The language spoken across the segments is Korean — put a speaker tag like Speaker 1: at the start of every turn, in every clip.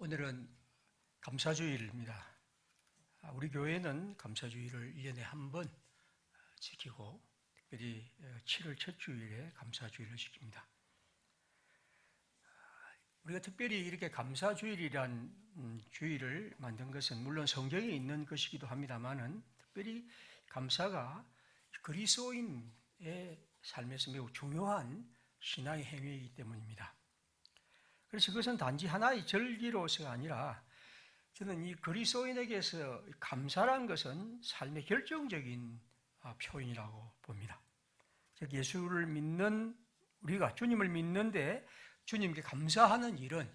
Speaker 1: 오늘은 감사주일입니다. 우리 교회는 감사주일을 1년에 한 번 지키고 특별히 7월 첫 주일에 감사주일을 지킵니다. 우리가 특별히 이렇게 감사주일이란 주일을 만든 것은 물론 성경에 있는 것이기도 합니다만은 특별히 감사가 그리스도인의 삶에서 매우 중요한 신앙의 행위이기 때문입니다. 그래서 그것은 단지 하나의 절기로서가 아니라 저는 이 그리스도인에게서 감사란 것은 삶의 결정적인 표현이라고 봅니다. 즉 예수를 믿는 우리가 주님을 믿는데 주님께 감사하는 일은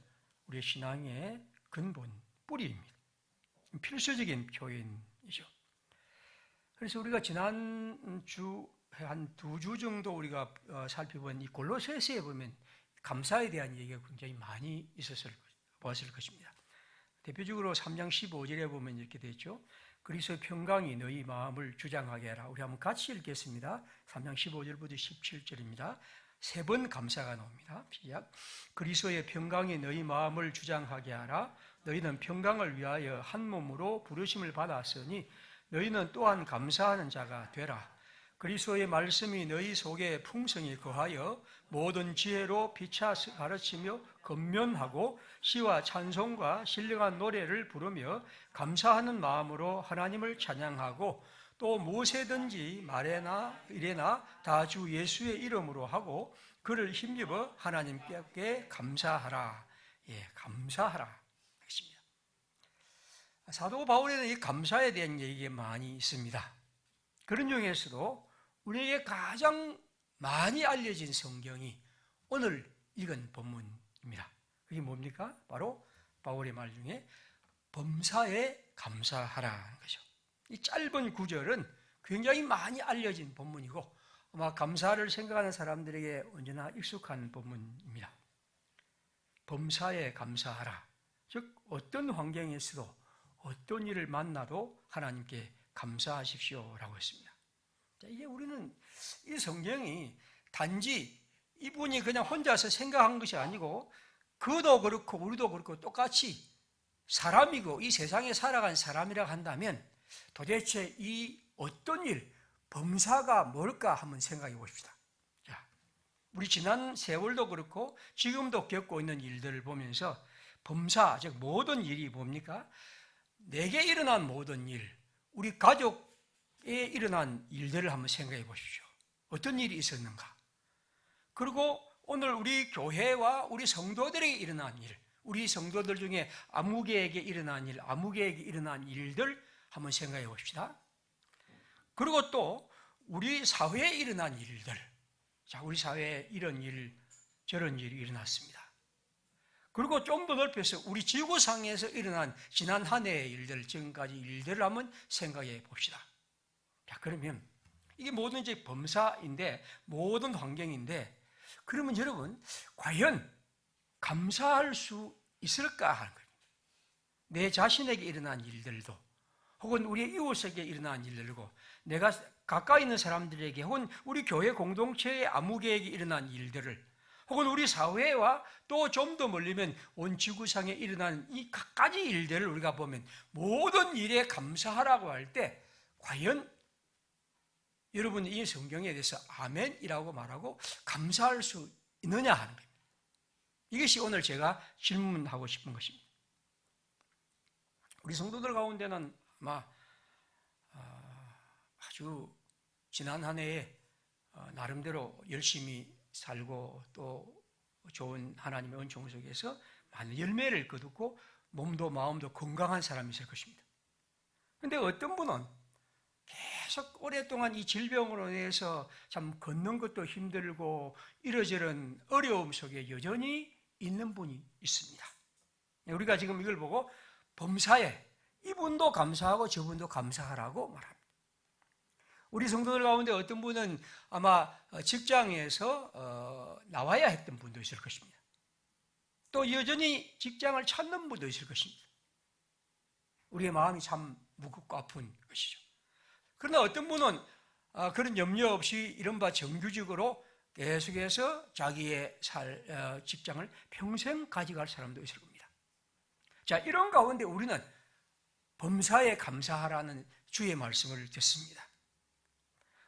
Speaker 1: 우리의 신앙의 근본, 뿌리입니다. 필수적인 표현이죠. 그래서 우리가 지난 주 한 2주 정도 우리가 살펴본 이 골로새서에 보면 감사에 대한 얘기가 굉장히 많이 보았을 것입니다. 대표적으로 3장 15절에 보면 이렇게 되어 있죠. 그리스도의 평강이 너희 마음을 주장하게 하라. 우리 한번 같이 읽겠습니다. 3장 15절부터 17절입니다. 3번 감사가 나옵니다. 시작. 그리스도의 평강이 너희 마음을 주장하게 하라. 너희는 평강을 위하여 한 몸으로 부르심을 받았으니 너희는 또한 감사하는 자가 되라. 그리스도의 말씀이 너희 속에 풍성히 거하여 모든 지혜로 피차 가르치며 권면하고 시와 찬송과 신령한 노래를 부르며 감사하는 마음으로 하나님을 찬양하고 또 무엇이든지 말에나 이래나 다 주 예수의 이름으로 하고 그를 힘입어 하나님께 감사하라. 감사하라. 했습니다. 사도 바울에는 이 감사에 대한 얘기가 많이 있습니다. 그런 중에서도 우리에게 가장 많이 알려진 성경이 오늘 읽은 본문입니다. 그게 뭡니까? 바로 바울의 말 중에 범사에 감사하라는 거죠. 이 짧은 구절은 굉장히 많이 알려진 본문이고 아마 감사를 생각하는 사람들에게 언제나 익숙한 본문입니다. 범사에 감사하라. 즉 어떤 환경에서도 어떤 일을 만나도 하나님께 감사하십시오라고 했습니다. 이게 우리는 이 성경이 단지 이분이 그냥 혼자서 생각한 것이 아니고 그도 그렇고 우리도 그렇고 똑같이 사람이고 이 세상에 살아간 사람이라고 한다면 도대체 이 어떤 일, 범사가 뭘까 한번 생각해 보십시다. 자, 우리 지난 세월도 그렇고 지금도 겪고 있는 일들을 보면서 범사, 즉 모든 일이 뭡니까? 내게 일어난 모든 일, 우리 가족에 일어난 일들을 한번 생각해 보십시오. 어떤 일이 있었는가? 그리고 오늘 우리 교회와 우리 성도들에게 일어난 일, 우리 성도들 중에 아무개에게 일어난 일, 아무개에게 일어난 일들 한번 생각해 봅시다. 그리고 또 우리 사회에 일어난 일들, 자, 우리 사회에 이런 일, 저런 일이 일어났습니다. 그리고 좀 더 넓혀서 우리 지구상에서 일어난 지난 한 해의 일들, 지금까지 일들을 한번 생각해 봅시다. 자, 그러면 이게 모든 이제 범사인데, 모든 환경인데, 그러면 여러분, 과연 감사할 수 있을까 하는 거예요. 내 자신에게 일어난 일들도, 혹은 우리 이웃에게 일어난 일들고, 내가 가까이 있는 사람들에게, 혹은 우리 교회 공동체의 아무개에게 일어난 일들을, 혹은 우리 사회와 또 좀 더 멀리면 온 지구상에 일어난 이 각가지 일들을 우리가 보면 모든 일에 감사하라고 할 때 과연 여러분이 이 성경에 대해서 아멘이라고 말하고 감사할 수 있느냐 하는 겁니다. 이것이 오늘 제가 질문하고 싶은 것입니다. 우리 성도들 가운데는 아마 아주 지난 한 해에 나름대로 열심히 살고 또 좋은 하나님의 은총 속에서 많은 열매를 거두고 몸도 마음도 건강한 사람이 있을 것입니다. 그런데 어떤 분은 계속 오랫동안 이 질병으로 인해서 참 걷는 것도 힘들고 이러저런 어려움 속에 여전히 있는 분이 있습니다. 우리가 지금 이걸 보고 범사에 이분도 감사하고 저분도 감사하라고 말합니다. 우리 성도들 가운데 어떤 분은 아마 직장에서 나와야 했던 분도 있을 것입니다. 또 여전히 직장을 찾는 분도 있을 것입니다. 우리의 마음이 참 무겁고 아픈 것이죠. 그러나 어떤 분은 그런 염려 없이 이른바 정규직으로 계속해서 자기의 직장을 평생 가져갈 사람도 있을 겁니다. 자, 이런 가운데 우리는 범사에 감사하라는 주의 말씀을 듣습니다.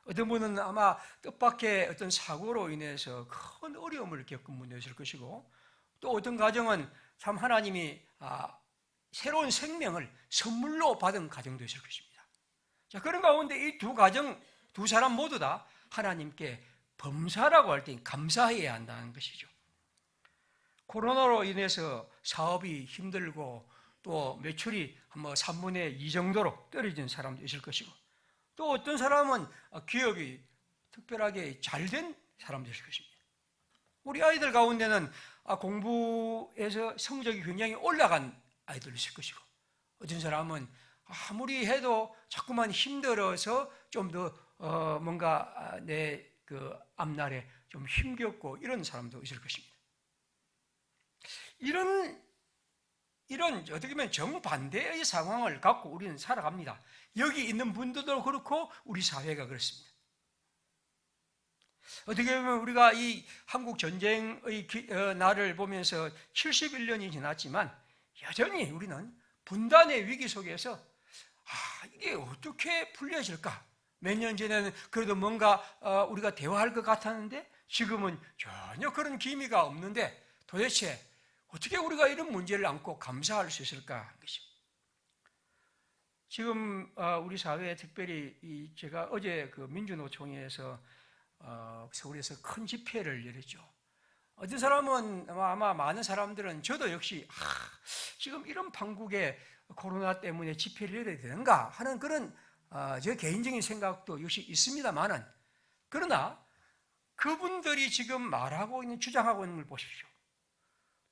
Speaker 1: 어떤 분은 아마 뜻밖의 어떤 사고로 인해서 큰 어려움을 겪은 분도 있을 것이고, 또 어떤 가정은 참 하나님이 새로운 생명을 선물로 받은 가정도 있을 것입니다. 자, 그런 가운데 이 두 가정, 두 사람 모두 다 하나님께 범사라고 할 때 감사해야 한다는 것이죠. 코로나로 인해서 사업이 힘들고 또 매출이 뭐 3분의 2 정도로 떨어진 사람도 있을 것이고, 또 어떤 사람은 기업이 특별하게 잘된 사람도 있을 것입니다. 우리 아이들 가운데는 공부에서 성적이 굉장히 올라간 아이들도 있을 것이고, 어떤 사람은 아무리 해도 자꾸만 힘들어서 좀 더 뭔가 내 그 앞날에 좀 힘겹고 이런 사람도 있을 것입니다. 이런 어떻게 보면 정반대의 상황을 갖고 우리는 살아갑니다. 여기 있는 분들도 그렇고 우리 사회가 그렇습니다. 어떻게 보면 우리가 이 한국 전쟁의 날을 보면서 71년이 지났지만 여전히 우리는 분단의 위기 속에서 이게 어떻게 풀려질까? 몇 년 전에는 그래도 뭔가 우리가 대화할 것 같았는데 지금은 전혀 그런 기미가 없는데 도대체 어떻게 우리가 이런 문제를 안고 감사할 수 있을까 하는 것입니다. 지금 우리 사회에 특별히 제가 어제 그 민주노총회에서 서울에서 큰 집회를 열었죠. 어떤 사람은 아마 많은 사람들은 저도 역시 지금 이런 판국에 코로나 때문에 집회를 열어야 되는가 하는 그런 제 개인적인 생각도 역시 있습니다만은, 그러나 그분들이 지금 말하고 있는, 주장하고 있는 걸 보십시오.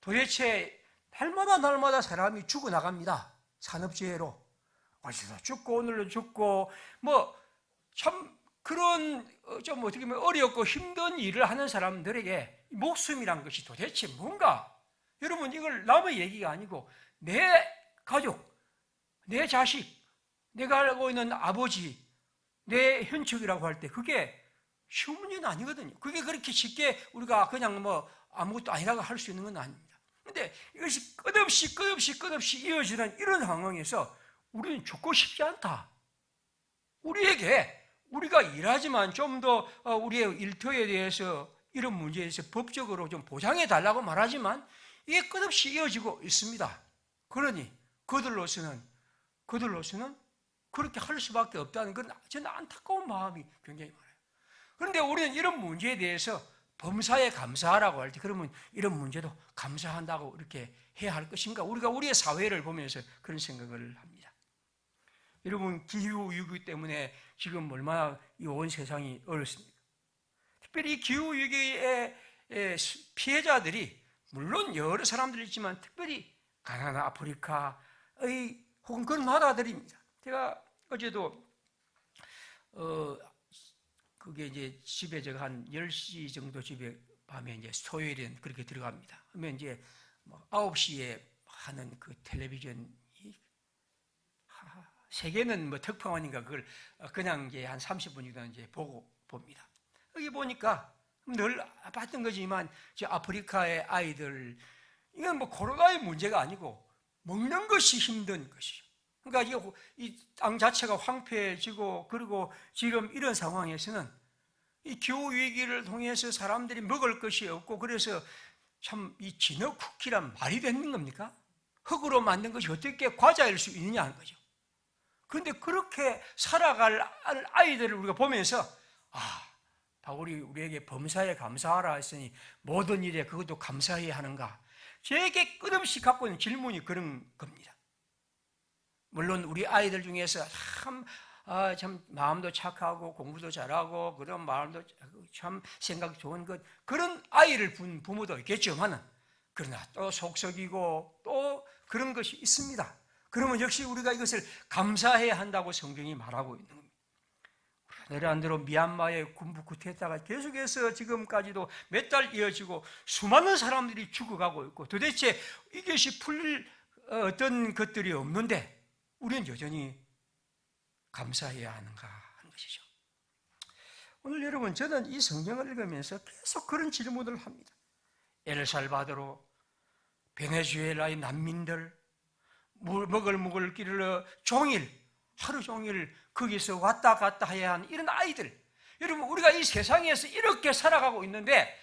Speaker 1: 도대체 날마다 사람이 죽어나갑니다. 산업재해로. 어디서 죽고 오늘로 죽고 참 그런 좀 어떻게 보면 어렵고 힘든 일을 하는 사람들에게 목숨이란 것이 도대체 뭔가? 여러분, 이걸 남의 얘기가 아니고 내 가족, 내 자식, 내가 알고 있는 아버지, 내 현척이라고 할 때 그게 쉬운 문제는 아니거든요. 그게 그렇게 쉽게 우리가 그냥 아무것도 아니라고 할 수 있는 건 아닙니다. 그런데 이것이 끝없이 이어지는 이런 상황에서 우리는 죽고 싶지 않다. 우리가 일하지만 좀 더 우리의 일터에 대해서 이런 문제에 대해서 법적으로 좀 보장해 달라고 말하지만 이게 끝없이 이어지고 있습니다. 그러니 그들로서는 그렇게 할 수밖에 없다는 건 저는 안타까운 마음이 굉장히 많아요. 그런데 우리는 이런 문제에 대해서 범사에 감사하라고 할 때 그러면 이런 문제도 감사한다고 이렇게 해야 할 것인가? 우리가 우리의 사회를 보면서 그런 생각을 합니다. 여러분, 기후위기 때문에 지금 얼마나 이 온 세상이 어렵습니까? 특별히 기후위기의 피해자들이 물론 여러 사람들이 있지만 특별히 가나다, 아프리카의 혹은 그런 나라들입니다. 제가 어제도 그게 이제 집에 제가 한 10시 정도 집에 밤에 이제 토요일엔 그렇게 들어갑니다. 그러면 이제 9시에 하는 그 텔레비전이 세계는 특파원인가 그걸 그냥 이제 한 30분 정도 이제 봅니다. 여기 보니까 늘 봤던 거지만 저 아프리카의 아이들, 이건 코로나의 문제가 아니고 먹는 것이 힘든 것이죠. 그러니까 이 땅 자체가 황폐해지고, 그리고 지금 이런 상황에서는 이 기후 위기를 통해서 사람들이 먹을 것이 없고, 그래서 참 이 진흙 쿠키란 말이 되는 겁니까? 흙으로 만든 것이 어떻게 과자일 수 있느냐 하는 거죠. 그런데 그렇게 살아갈 아이들을 우리가 보면서 바울이 우리에게 범사에 감사하라 했으니 모든 일에 그것도 감사해야 하는가? 제게 끝없이 갖고 있는 질문이 그런 겁니다. 물론 우리 아이들 중에서 참 마음도 착하고 공부도 잘하고 그런 마음도 참 생각 좋은 그런 아이를 둔 부모도 있겠지만은, 그러나 또 속썩이고 또 그런 것이 있습니다. 그러면 역시 우리가 이것을 감사해야 한다고 성경이 말하고 있는 겁니다. 내란대로 미얀마의 군부 쿠데타가 계속해서 지금까지도 몇 달 이어지고 수많은 사람들이 죽어가고 있고 도대체 이것이 풀릴 어떤 것들이 없는데 우리는 여전히 감사해야 하는가 하는 것이죠. 오늘 여러분, 저는 이 성경을 읽으면서 계속 그런 질문을 합니다. 엘살바도르, 베네수엘라의 난민들, 먹을 길을 하루 종일 거기서 왔다 갔다 해야 하는 이런 아이들, 여러분 우리가 이 세상에서 이렇게 살아가고 있는데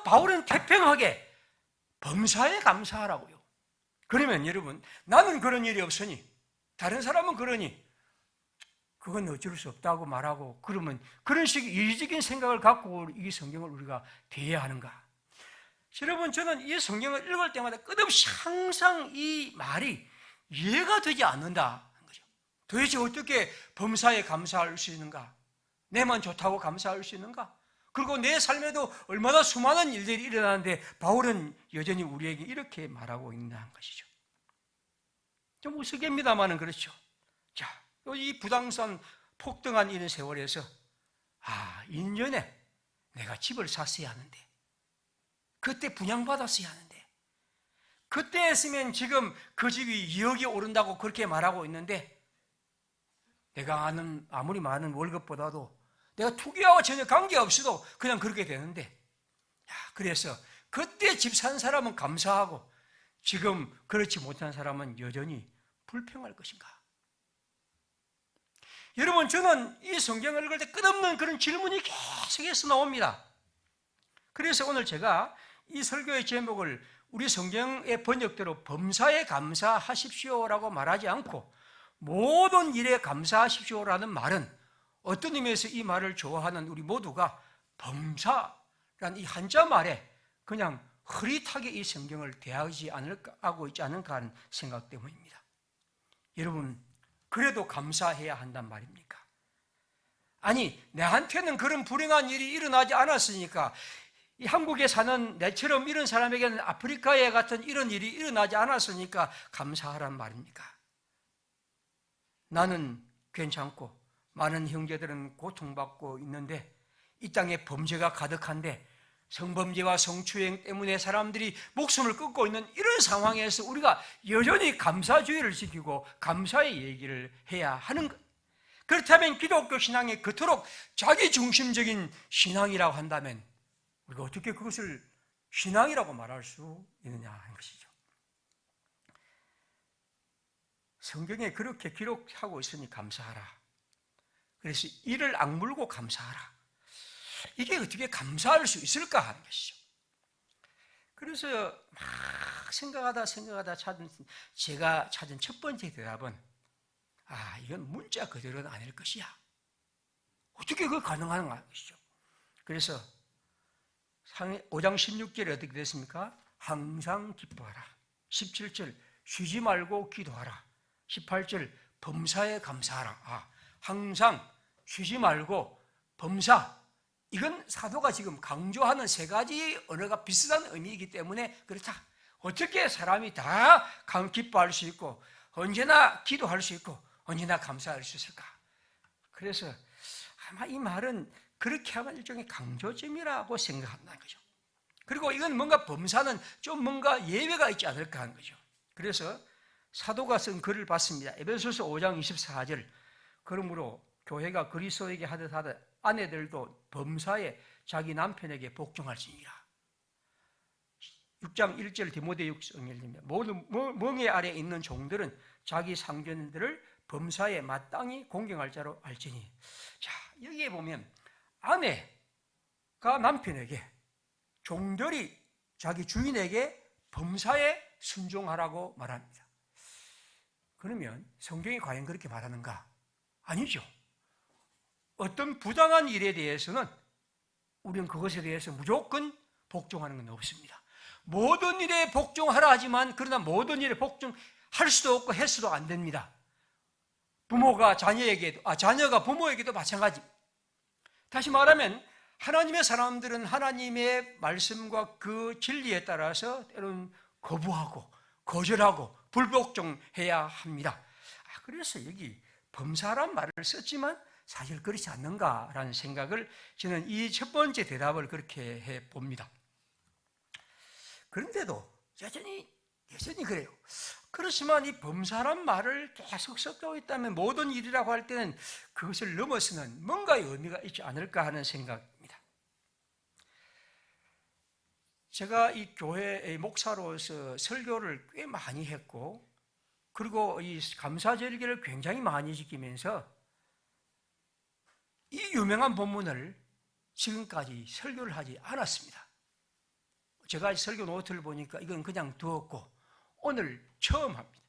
Speaker 1: 바울은 태평하게 범사에 감사하라고요. 그러면 여러분, 나는 그런 일이 없으니 다른 사람은 그러니 그건 어쩔 수 없다고 말하고, 그러면 그런 식의 이기적인 생각을 갖고 이 성경을 우리가 대해야 하는가? 여러분, 저는 이 성경을 읽을 때마다 끝없이 항상 이 말이 이해가 되지 않는다는 거죠. 도대체 어떻게 범사에 감사할 수 있는가? 내만 좋다고 감사할 수 있는가? 그리고 내 삶에도 얼마나 수많은 일들이 일어나는데 바울은 여전히 우리에게 이렇게 말하고 있다는 것이죠. 좀 우스갯입니다만은 그렇죠. 자, 이 부동산 폭등한 이런 세월에서 2년에 내가 집을 샀어야 하는데, 그때 분양받았어야 하는데, 그때 했으면 지금 그 집이 2억이 오른다고 그렇게 말하고 있는데, 내가 아는 아무리 많은 월급보다도 내가 투기하고 전혀 관계없어도 그냥 그렇게 되는데, 그래서 그때 집 산 사람은 감사하고 지금 그렇지 못한 사람은 여전히 불평할 것인가? 여러분, 저는 이 성경을 읽을 때 끝없는 그런 질문이 계속해서 나옵니다. 그래서 오늘 제가 이 설교의 제목을 우리 성경의 번역대로 범사에 감사하십시오라고 말하지 않고 모든 일에 감사하십시오라는 말은 어떤 의미에서 이 말을 좋아하는 우리 모두가 범사라는 이 한자 말에 그냥 흐릿하게 이 성경을 하고 있지 않을까 하는 생각 때문입니다. 여러분, 그래도 감사해야 한단 말입니까? 아니, 내한테는 그런 불행한 일이 일어나지 않았으니까, 이 한국에 사는 내처럼 이런 사람에게는 아프리카에 같은 이런 일이 일어나지 않았으니까 감사하란 말입니까? 나는 괜찮고 많은 형제들은 고통받고 있는데, 이 땅에 범죄가 가득한데 성범죄와 성추행 때문에 사람들이 목숨을 끊고 있는 이런 상황에서 우리가 여전히 감사주의를 지키고 감사의 얘기를 해야 하는 것. 그렇다면 기독교 신앙이 그토록 자기중심적인 신앙이라고 한다면 우리가 어떻게 그것을 신앙이라고 말할 수 있느냐 하는 것이죠. 성경에 그렇게 기록하고 있으니 감사하라. 그래서 이를 악물고 감사하라. 이게 어떻게 감사할 수 있을까 하는 것이죠. 그래서 막 생각하다 제가 찾은 첫 번째 대답은 이건 문자 그대로는 아닐 것이야. 어떻게 그게 가능한 것이죠. 그래서 5장 16절에 어떻게 됐습니까? 항상 기뻐하라. 17절 쉬지 말고 기도하라. 18절 범사에 감사하라. 항상 쉬지 말고 범사, 이건 사도가 지금 강조하는 세 가지 언어가 비슷한 의미이기 때문에 그렇다. 어떻게 사람이 다 기뻐할 수 있고 언제나 기도할 수 있고 언제나 감사할 수 있을까? 그래서 아마 이 말은 그렇게 하면 일종의 강조점이라고 생각한다는 거죠. 그리고 이건 뭔가 범사는 좀 뭔가 예외가 있지 않을까 하는 거죠. 그래서 사도가 쓴 글을 봤습니다. 에베소서 5장 24절. 그러므로 교회가 그리스도에게 하듯 아내들도 범사에 자기 남편에게 복종할지니라. 6장 1절 디모데후서입니다. 모든 멍에 아래 있는 종들은 자기 상견들을 범사에 마땅히 공경할 자로 알지니. 자, 여기에 보면 아내가 남편에게, 종들이 자기 주인에게 범사에 순종하라고 말합니다. 그러면 성경이 과연 그렇게 말하는가? 아니죠. 어떤 부당한 일에 대해서는 우리는 그것에 대해서 무조건 복종하는 건 없습니다. 모든 일에 복종하라 하지만 그러나 모든 일에 복종할 수도 없고 해서도 안 됩니다. 부모가 자녀에게도, 자녀가 부모에게도 마찬가지. 다시 말하면 하나님의 사람들은 하나님의 말씀과 그 진리에 따라서 때로는 거부하고 거절하고 불복종해야 합니다. 그래서 여기 범사란 말을 썼지만 사실 그렇지 않는가라는 생각을 저는 이 첫 번째 대답을 그렇게 해봅니다. 그런데도 여전히 그래요. 그렇지만 이 범사란 말을 계속 섞고 있다면 모든 일이라고 할 때는 그것을 넘어서는 뭔가의 의미가 있지 않을까 하는 생각입니다. 제가 이 교회의 목사로서 설교를 꽤 많이 했고 그리고 이 감사절기를 굉장히 많이 지키면서 이 유명한 본문을 지금까지 설교를 하지 않았습니다. 제가 설교 노트를 보니까 이건 그냥 두었고 오늘 처음 합니다.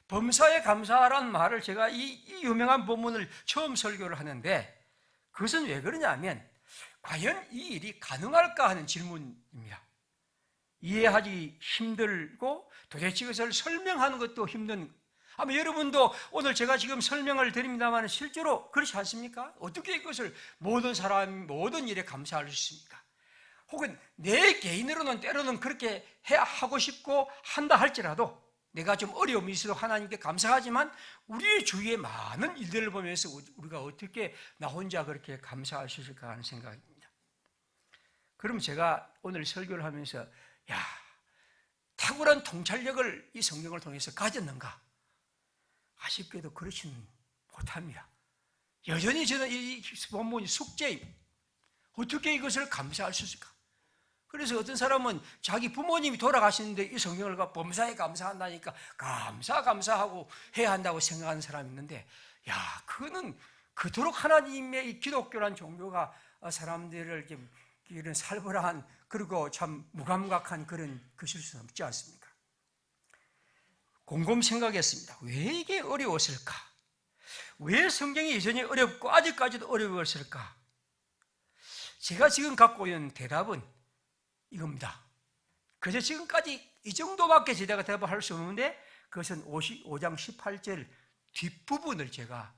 Speaker 1: 범사에 감사하라는 말을 제가 이 유명한 본문을 처음 설교를 하는데 그것은 왜 그러냐면 과연 이 일이 가능할까 하는 질문입니다. 이해하기 힘들고 도대체 이것을 설명하는 것도 힘든, 아마 여러분도 오늘 제가 지금 설명을 드립니다만 실제로 그렇지 않습니까? 어떻게 이것을 모든 사람, 모든 일에 감사할 수 있습니까? 혹은 내 개인으로는 때로는 그렇게 하고 싶고 한다 할지라도 내가 좀 어려움이 있어도 하나님께 감사하지만 우리의 주위의 많은 일들을 보면서 우리가 어떻게 나 혼자 그렇게 감사할 수 있을까 하는 생각입니다. 그럼 제가 오늘 설교를 하면서 탁월한 통찰력을 이 성경을 통해서 가졌는가? 아쉽게도 그렇지는 못합니다. 여전히 저는 이 본문이 숙제입니다. 어떻게 이것을 감사할 수 있을까? 그래서 어떤 사람은 자기 부모님이 돌아가시는데 이 성경을 범사에 감사한다니까 감사하고 해야 한다고 생각하는 사람이 있는데, 그거는 그토록 하나님의 이 기독교란 종교가 사람들을 이런 살벌한 그리고 참 무감각한 그런 것일 수는 없지 않습니까? 곰곰 생각했습니다. 왜 이게 어려웠을까? 왜 성경이 여전히 어렵고 아직까지도 어려웠을까? 제가 지금 갖고 있는 대답은 이겁니다. 그저 지금까지 이 정도밖에 제가 대답을 할 수 없는데 그것은 5장 18절 뒷부분을 제가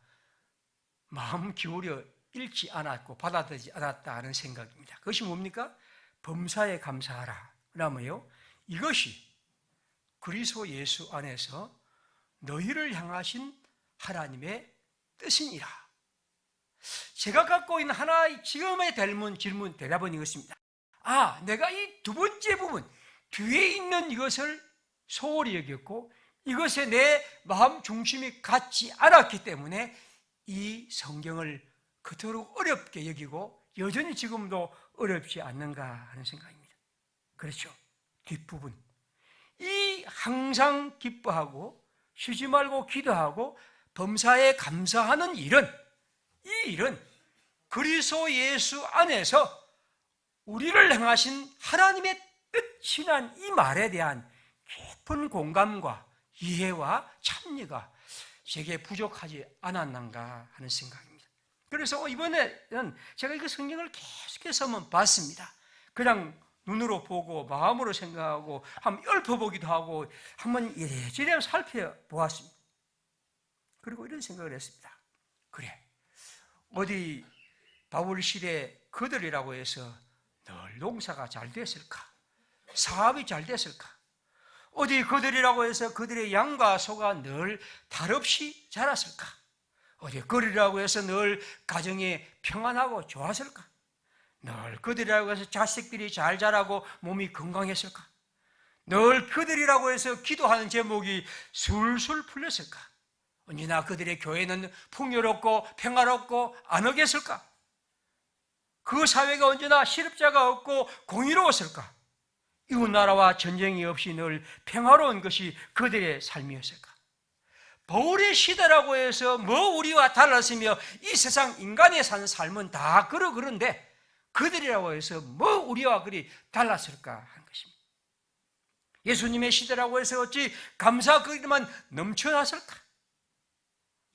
Speaker 1: 마음 기울여 읽지 않았고 받아들이지 않았다는 생각입니다. 그것이 뭡니까? 범사에 감사하라. 그러면요, 이것이 그리스도 예수 안에서 너희를 향하신 하나님의 뜻이니라. 제가 갖고 있는 하나의 지금의 질문 대답은 이것입니다. 내가 이 두 번째 부분 뒤에 있는 이것을 소홀히 여겼고 이것에 내 마음 중심이 갖지 않았기 때문에 이 성경을 그토록 어렵게 여기고 여전히 지금도 어렵지 않는가 하는 생각입니다. 그렇죠. 뒷부분 이 항상 기뻐하고 쉬지 말고 기도하고 범사에 감사하는 일은, 이 일은 그리스도 예수 안에서 우리를 향하신 하나님의 뜻이란 이 말에 대한 깊은 공감과 이해와 참여가 제게 부족하지 않았는가 하는 생각입니다. 그래서 이번에는 제가 이 성경을 계속해서 한번 봤습니다. 그냥 눈으로 보고 마음으로 생각하고 한번 읊어보기도 하고 한번 이래저래 살펴보았습니다. 그리고 이런 생각을 했습니다. 그래, 어디 바울 시대 그들이라고 해서 늘 농사가 잘 됐을까? 사업이 잘 됐을까? 어디 그들이라고 해서 그들의 양과 소가 늘 탈없이 자랐을까? 어디 그들이라고 해서 늘 가정이 평안하고 좋았을까? 늘 그들이라고 해서 자식들이 잘 자라고 몸이 건강했을까? 늘 그들이라고 해서 기도하는 제목이 술술 풀렸을까? 언제나 그들의 교회는 풍요롭고 평화롭고 안하겠을까? 그 사회가 언제나 실업자가 없고 공의로웠을까? 이웃나라와 전쟁이 없이 늘 평화로운 것이 그들의 삶이었을까? 바울의 시대라고 해서 우리와 달랐으며 이 세상 인간이 사는 삶은 다 그런데 그들이라고 해서 우리와 그리 달랐을까 하는 것입니다. 예수님의 시대라고 해서 어찌 감사 그리만 넘쳐났을까?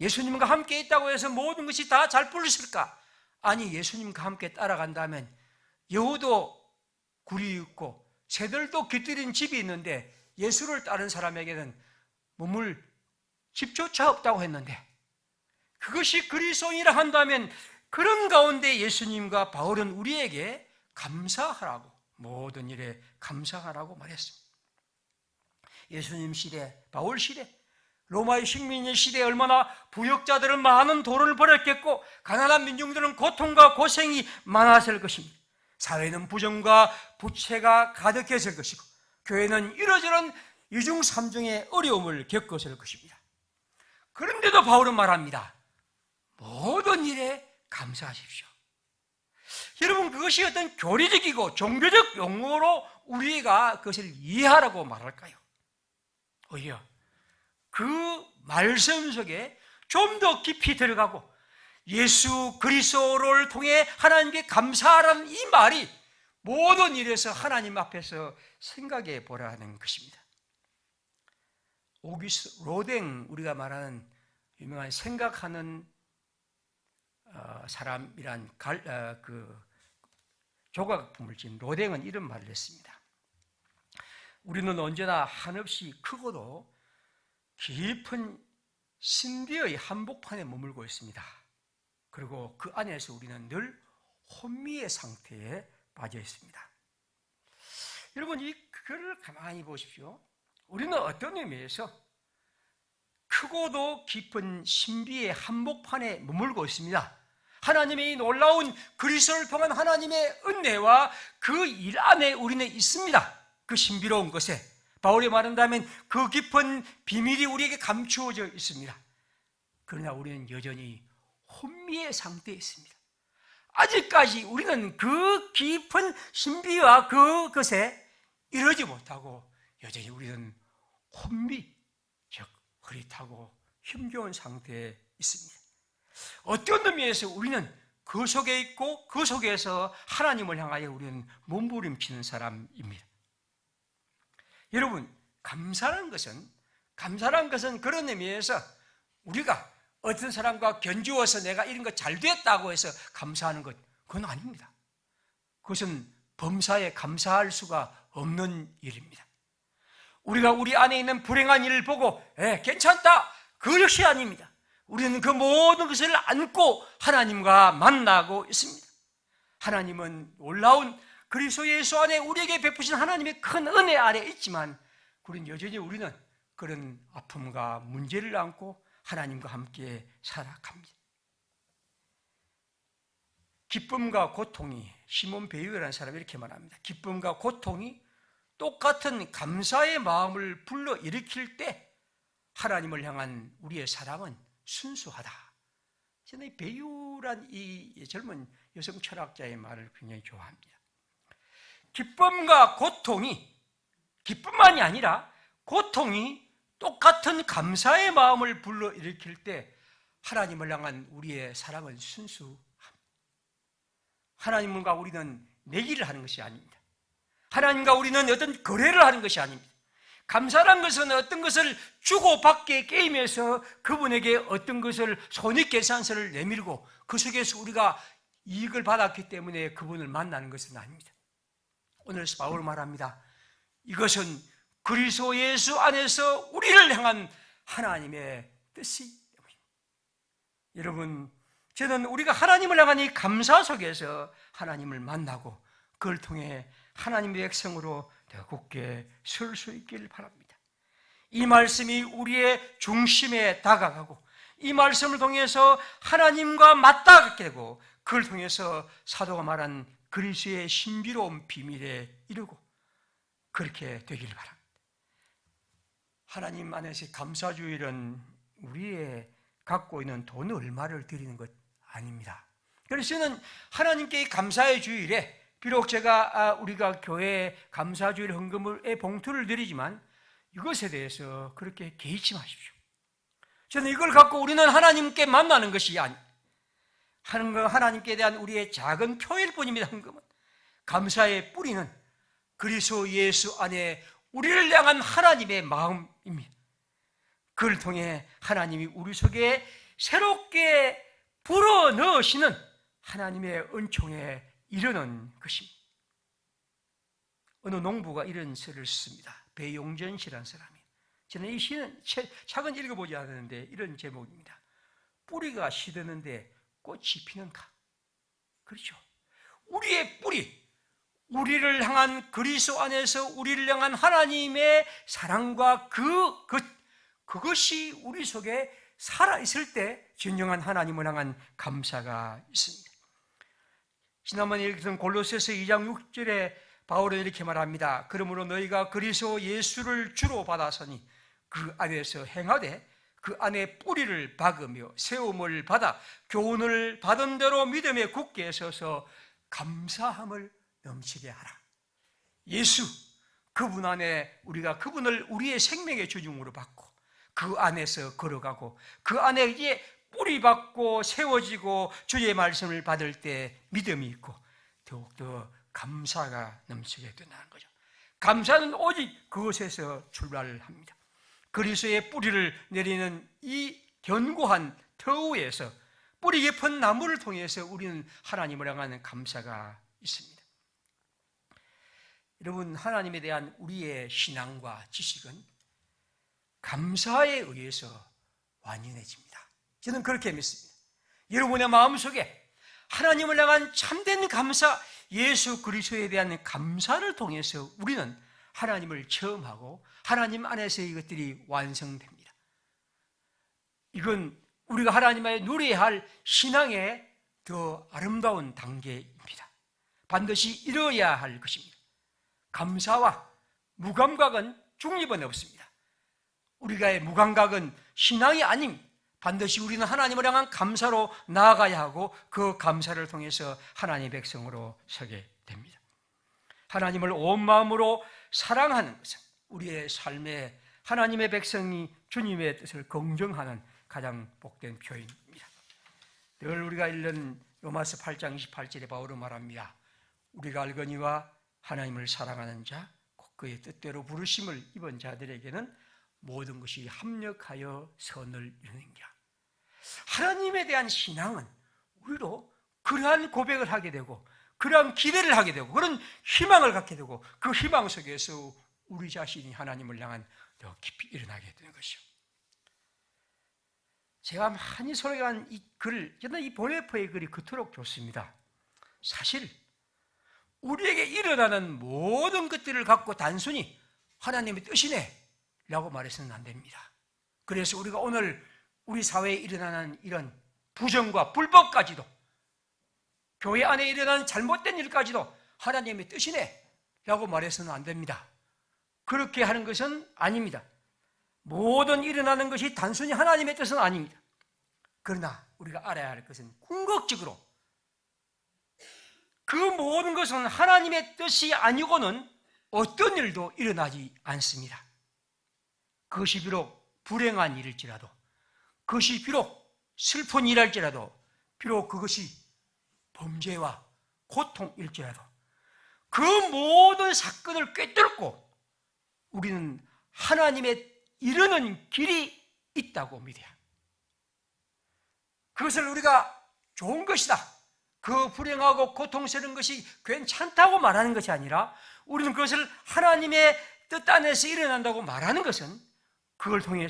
Speaker 1: 예수님과 함께 있다고 해서 모든 것이 다 잘 풀렸을까? 아니, 예수님과 함께 따라간다면 여우도 굴이 있고 새들도 깃들인 집이 있는데 예수를 따른 사람에게는 머물 집조차 없다고 했는데 그것이 그리스도인이라 한다면 그런 가운데 예수님과 바울은 우리에게 감사하라고, 모든 일에 감사하라고 말했습니다. 예수님 시대, 바울 시대, 로마의 식민지 시대에 얼마나 부역자들은 많은 돈을 벌었겠고 가난한 민중들은 고통과 고생이 많았을 것입니다. 사회는 부정과 부채가 가득했을 것이고 교회는 이러저런 이중삼중의 어려움을 겪었을 것입니다. 그런데도 바울은 말합니다. 모든 일에 감사하십시오. 여러분, 그것이 어떤 교리적이고 종교적 용어로 우리가 그것을 이해하라고 말할까요? 오히려 그 말씀 속에 좀 더 깊이 들어가고 예수 그리스도를 통해 하나님께 감사하라는 이 말이 모든 일에서 하나님 앞에서 생각해 보라는 것입니다. 오기스트 로댕, 우리가 말하는 유명한 생각하는 사람이란 그 조각품을 지은 로댕은 이런 말을 했습니다. 우리는 언제나 한없이 크고도 깊은 신비의 한복판에 머물고 있습니다. 그리고 그 안에서 우리는 늘 혼미의 상태에 빠져 있습니다. 여러분, 이 글을 가만히 보십시오. 우리는 어떤 의미에서 크고도 깊은 신비의 한복판에 머물고 있습니다. 하나님의 놀라운 그리스도를 통한 하나님의 은혜와 그 일 안에 우리는 있습니다. 그 신비로운 것에 바울이 말한다면 그 깊은 비밀이 우리에게 감추어져 있습니다. 그러나 우리는 여전히 혼미의 상태에 있습니다. 아직까지 우리는 그 깊은 신비와 그것에 이르지 못하고 여전히 우리는 혼미, 즉 흐릿하고 힘겨운 상태에 있습니다. 어떤 의미에서 우리는 그 속에 있고 그 속에서 하나님을 향하여 우리는 몸부림치는 사람입니다. 여러분, 감사란 것은 그런 의미에서 우리가 어떤 사람과 견주어서 내가 이런 거 잘 됐다고 해서 감사하는 것, 그건 아닙니다. 그것은 범사에 감사할 수가 없는 일입니다. 우리가 우리 안에 있는 불행한 일을 보고 괜찮다, 그것이 아닙니다. 우리는 그 모든 것을 안고 하나님과 만나고 있습니다. 하나님은 놀라운 그리스도 예수 안에 우리에게 베푸신 하나님의 큰 은혜 아래 있지만 여전히 우리는 그런 아픔과 문제를 안고 하나님과 함께 살아갑니다. 기쁨과 고통이, 시몬 베유라는 사람이 이렇게 말합니다. 기쁨과 고통이 똑같은 감사의 마음을 불러일으킬 때 하나님을 향한 우리의 사랑은 순수하다. 저는 이 베유란 이 젊은 여성 철학자의 말을 굉장히 좋아합니다. 기쁨과 고통이, 기쁨만이 아니라 고통이 똑같은 감사의 마음을 불러일으킬 때 하나님을 향한 우리의 사랑은 순수합니다. 하나님과 우리는 내기를 하는 것이 아닙니다. 하나님과 우리는 어떤 거래를 하는 것이 아닙니다. 감사란 것은 어떤 것을 주고받게 게임에서 그분에게 어떤 것을 손익계산서를 내밀고 그 속에서 우리가 이익을 받았기 때문에 그분을 만나는 것은 아닙니다. 오늘 바울 말합니다. 이것은 그리스도 예수 안에서 우리를 향한 하나님의 뜻이 때문입니다. 여러분, 저는 우리가 하나님을 향한 이 감사 속에서 하나님을 만나고 그걸 통해 하나님의 백성으로 더 굳게 설 수 있기를 바랍니다. 이 말씀이 우리의 중심에 다가가고 이 말씀을 통해서 하나님과 맞닿게 되고 그걸 통해서 사도가 말한 그리스도의 신비로운 비밀에 이르고 그렇게 되기를 바랍니다. 하나님 안에서의 감사주일은 우리의 갖고 있는 돈 얼마를 드리는 것 아닙니다. 그래서 저는 하나님께 이 감사의 주일에 비록 우리가 교회에 감사주일 헌금의 봉투를 드리지만 이것에 대해서 그렇게 개의치 마십시오. 저는 이걸 갖고 우리는 하나님께 만나는 것이 하나님께 대한 우리의 작은 표일 뿐입니다. 헌금은. 감사의 뿌리는 그리스도 예수 안에 우리를 향한 하나님의 마음입니다. 그걸 통해 하나님이 우리 속에 새롭게 불어넣으시는 하나님의 은총에 이르는 것입니다. 어느 농부가 이런 시를 씁니다. 배용전 씨라는 사람이에요. 저는 이 시는 책은 읽어보지 않았는데 이런 제목입니다. 뿌리가 시드는데 꽃이 피는가? 그렇죠. 우리의 뿌리, 우리를 향한 그리스도 안에서 우리를 향한 하나님의 사랑과 그것이 우리 속에 살아있을 때 진정한 하나님을 향한 감사가 있습니다. 지난번에 읽었던 골로새서 2장 6절에 바울은 이렇게 말합니다. 그러므로 너희가 그리스도 예수를 주로 받았으니 그 안에서 행하되 그 안에 뿌리를 박으며 세움을 받아 교훈을 받은 대로 믿음에 굳게 서서 감사함을 넘치게 하라. 예수, 그분 안에 우리가 그분을 우리의 생명의 주중으로 받고 그 안에서 걸어가고 그 안에 이제 뿌리 받고 세워지고 주의 말씀을 받을 때 믿음이 있고 더욱더 감사가 넘치게 된다는 거죠. 감사는 오직 그것에서 출발을 합니다. 그리스도의 뿌리를 내리는 이 견고한 터위에서 뿌리 깊은 나무를 통해서 우리는 하나님을 향하는 감사가 있습니다. 여러분, 하나님에 대한 우리의 신앙과 지식은 감사에 의해서 완연해집니다. 저는 그렇게 믿습니다. 여러분의 마음속에 하나님을 향한 참된 감사, 예수 그리스도에 대한 감사를 통해서 우리는 하나님을 체험하고 하나님 안에서 이것들이 완성됩니다. 이건 우리가 하나님의 누려야 할 신앙의 더 아름다운 단계입니다. 반드시 이뤄야 할 것입니다. 감사와 무감각은 중립은 없습니다. 우리가의 무감각은 신앙이 아닙니다. 반드시 우리는 하나님을 향한 감사로 나아가야 하고 그 감사를 통해서 하나님의 백성으로 서게 됩니다. 하나님을 온 마음으로 사랑하는 것은 우리의 삶에 하나님의 백성이 주님의 뜻을 긍정하는 가장 복된 표현입니다. 늘 우리가 읽는 로마서 8장 28절에 바울은 말합니다. 우리가 알거니와 하나님을 사랑하는 자, 곧 그의 뜻대로 부르심을 입은 자들에게는 모든 것이 합력하여 선을 이루는가. 하나님에 대한 신앙은 우리로 그러한 고백을 하게 되고 그러한 기대를 하게 되고 그런 희망을 갖게 되고 그 희망 속에서 우리 자신이 하나님을 향한 더 깊이 일어나게 되는 것이죠. 제가 많이 소개한 이 글, 저는 이 보네포의 글이 그토록 좋습니다. 사실 우리에게 일어나는 모든 것들을 갖고 단순히 하나님의 뜻이네 라고 말해서는 안 됩니다. 그래서 우리가 오늘 우리 사회에 일어나는 이런 부정과 불법까지도 교회 안에 일어나는 잘못된 일까지도 하나님의 뜻이네 라고 말해서는 안 됩니다. 그렇게 하는 것은 아닙니다. 모든 일어나는 것이 단순히 하나님의 뜻은 아닙니다. 그러나 우리가 알아야 할 것은 궁극적으로 그 모든 것은 하나님의 뜻이 아니고는 어떤 일도 일어나지 않습니다. 그것이 비록 불행한 일일지라도, 그것이 비록 슬픈 일일지라도, 비록 그것이 범죄와 고통일지라도 그 모든 사건을 꿰뚫고 우리는 하나님의 이르는 길이 있다고 믿어야 합니다. 그것을 우리가 좋은 것이다, 그 불행하고 고통스러운 것이 괜찮다고 말하는 것이 아니라 우리는 그것을 하나님의 뜻 안에서 일어난다고 말하는 것은 그걸 통해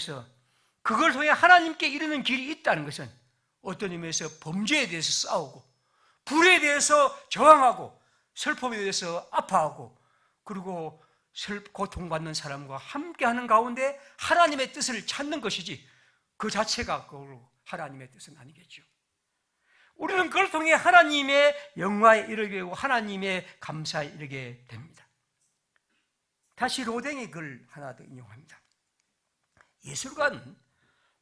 Speaker 1: 하나님께 이르는 길이 있다는 것은 어떤 의미에서 범죄에 대해서 싸우고 불에 대해서 저항하고 슬픔에 대해서 아파하고 그리고 고통받는 사람과 함께하는 가운데 하나님의 뜻을 찾는 것이지 그 자체가 하나님의 뜻은 아니겠죠. 우리는 그걸 통해 하나님의 영광에 이르게 되고 하나님의 감사에 이르게 됩니다. 다시 로댕의 글 하나 더 인용합니다. 예술가는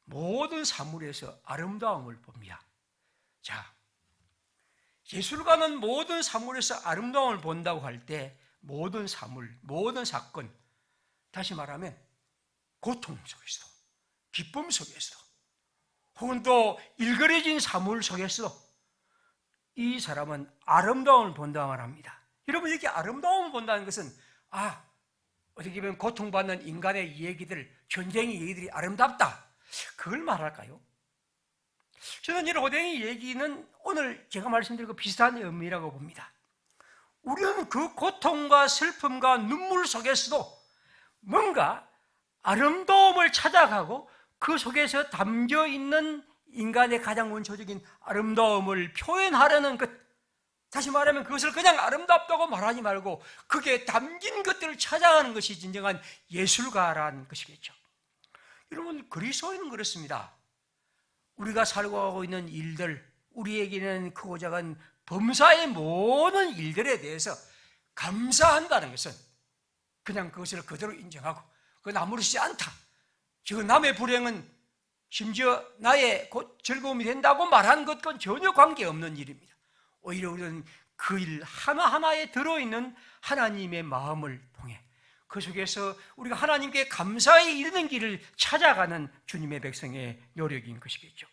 Speaker 1: 모든 사물에서 아름다움을 봅니다. 자, 예술가는 모든 사물에서 아름다움을 본다고 할 때 모든 사물, 모든 사건, 다시 말하면 고통 속에서도 기쁨 속에서도 혹은 또 일그러진 사물 속에서도 이 사람은 아름다움을 본다고 말합니다. 여러분, 이렇게 아름다움을 본다는 것은 어떻게 보면 고통받는 인간의 얘기들, 전쟁의 얘기들이 아름답다, 그걸 말할까요? 저는 이 로댕의 얘기는 오늘 제가 말씀드린 비슷한 의미라고 봅니다. 우리는 그 고통과 슬픔과 눈물 속에서도 뭔가 아름다움을 찾아가고 그 속에서 담겨 있는 인간의 가장 원초적인 아름다움을 표현하려는 것, 다시 말하면 그것을 그냥 아름답다고 말하지 말고 그게 담긴 것들을 찾아가는 것이 진정한 예술가라는 것이겠죠. 여러분, 그리스도인은 그렇습니다. 우리가 살고 가고 있는 일들, 우리에게는 크고 작은 범사의 모든 일들에 대해서 감사한다는 것은 그냥 그것을 그대로 인정하고 그건 아무렇지 않다, 지금 남의 불행은 심지어 나의 즐거움이 된다고 말하는 것과는 전혀 관계없는 일입니다. 오히려 우리는 그 일 하나하나에 들어있는 하나님의 마음을 통해 그 속에서 우리가 하나님께 감사에 이르는 길을 찾아가는 주님의 백성의 노력인 것이겠죠.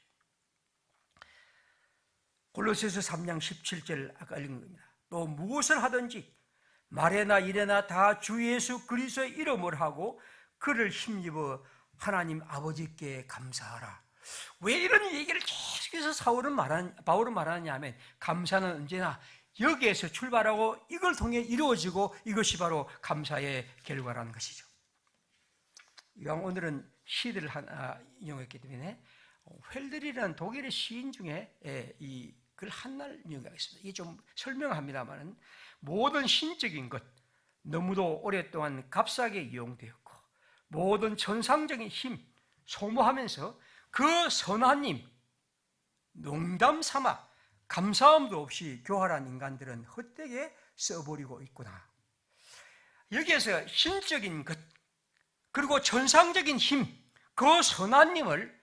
Speaker 1: 골로새서 3장 17절 아까 읽은 겁니다. 또 무엇을 하든지 말에나 일에나 다 주 예수 그리스도의 이름을 하고 그를 힘입어 하나님 아버지께 감사하라. 왜 이런 얘기를 계속해서 바울은 말하느냐 하면 감사는 언제나 여기에서 출발하고 이걸 통해 이루어지고 이것이 바로 감사의 결과라는 것이죠. 이왕 오늘은 시들을 하나 인용했기 때문에 헬들이라는 독일의 시인 중에 이 글 한날 인용하겠습니다. 이게 좀 설명합니다만은 모든 신적인 것 너무도 오랫동안 값싸게 이용되었고 모든 전상적인 힘 소모하면서 그 선하님 농담 삼아 감사함도 없이 교활한 인간들은 헛되게 써버리고 있구나. 여기에서 신적인 것 그리고 전상적인 힘 그 선하님을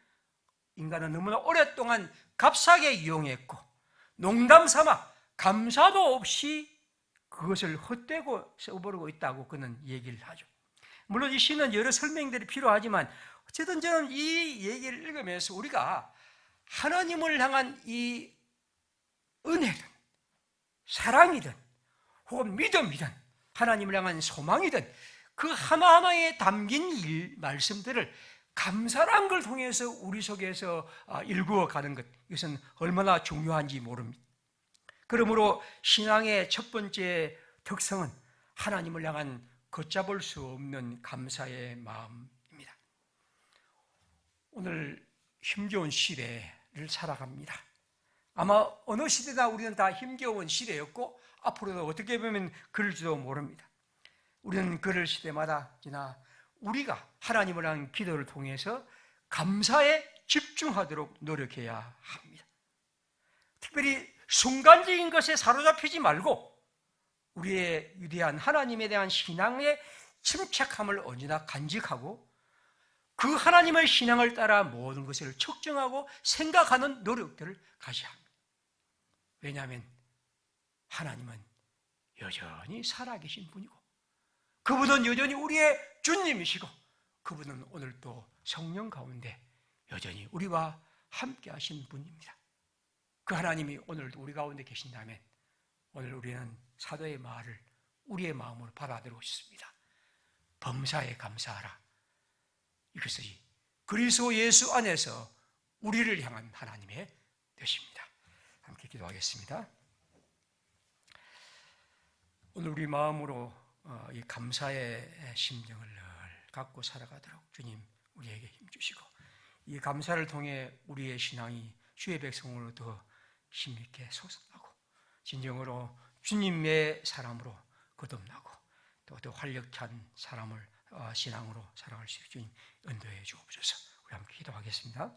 Speaker 1: 인간은 너무나 오랫동안 값싸게 이용했고 농담 삼아 감사도 없이 그것을 헛되고 써버리고 있다고 그는 얘기를 하죠. 물론 이 시는 여러 설명들이 필요하지만 어쨌든 저는 이 얘기를 읽으면서 우리가 하나님을 향한 이 은혜든 사랑이든 혹은 믿음이든 하나님을 향한 소망이든 그 하나하나에 담긴 말씀들을 감사란 걸 통해서 우리 속에서 일구어가는 것, 이것은 얼마나 중요한지 모릅니다. 그러므로 신앙의 첫 번째 특성은 하나님을 향한 걷잡을 수 없는 감사의 마음입니다. 오늘 힘겨운 시대를 살아갑니다. 아마 어느 시대나 우리는 다 힘겨운 시대였고 앞으로도 어떻게 보면 그럴지도 모릅니다. 우리는 그럴 시대마다 지나 우리가 하나님을 향한 기도를 통해서 감사에 집중하도록 노력해야 합니다. 특별히 순간적인 것에 사로잡히지 말고 우리의 위대한 하나님에 대한 신앙의 침착함을 언제나 간직하고 그 하나님의 신앙을 따라 모든 것을 측정하고 생각하는 노력들을 가져야 합니다. 왜냐하면 하나님은 여전히 살아계신 분이고 그분은 여전히 우리의 주님이시고 그분은 오늘도 성령 가운데 여전히 우리와 함께 하신 분입니다. 그 하나님이 오늘도 우리 가운데 계신다면 오늘 우리는 사도의 말을 우리의 마음으로 받아들이고 싶습니다. 범사에 감사하라. 이것이 그리스도 예수 안에서 우리를 향한 하나님의 뜻입니다. 함께 기도하겠습니다. 오늘 우리 마음으로 이 감사의 심정을 늘 갖고 살아가도록 주님 우리에게 힘주시고 이 감사를 통해 우리의 신앙이 주의 백성으로 더 힘있게 솟아나고 진정으로 주님의 사람으로 거듭나고 또 더 활력찬 사람을 신앙으로 살아갈 수 있게 주님 인도해 주옵소서. 우리 함께 기도하겠습니다.